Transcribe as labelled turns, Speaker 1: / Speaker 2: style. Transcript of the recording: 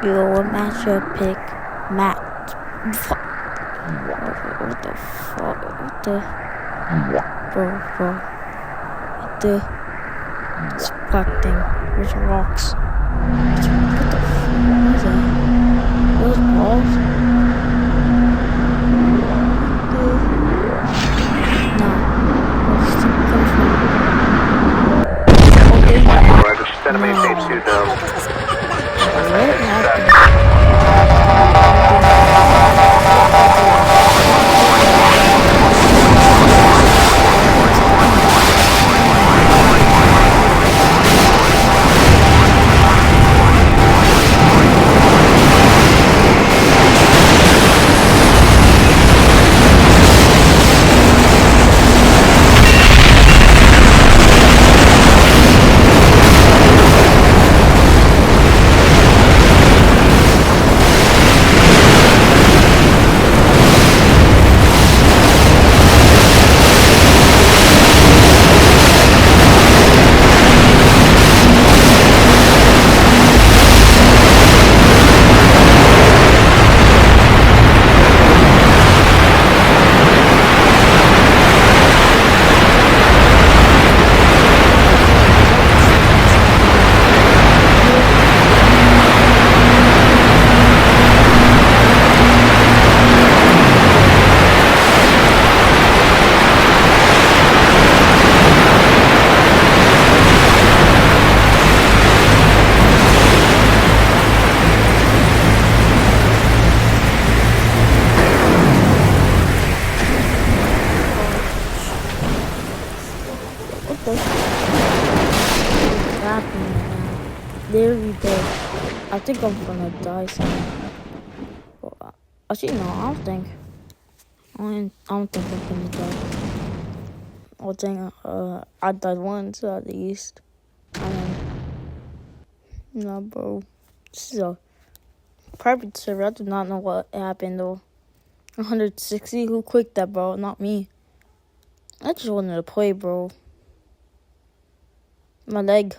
Speaker 1: Yo, what match your pick? Matt. Fuck. What the fuck? What the? Bro. What the? It's black thing. Where's the rocks? What the fuck? What is that? Those balls? What happened? What the happened, man? There we go. I think I'm gonna die soon. Well, actually, no, I don't think. I don't think I'm gonna die. I think I died once at least. No, bro. This is a private server. I do not know what happened though. 160? Who clicked that, bro? Not me. I just wanted to play, bro. My leg.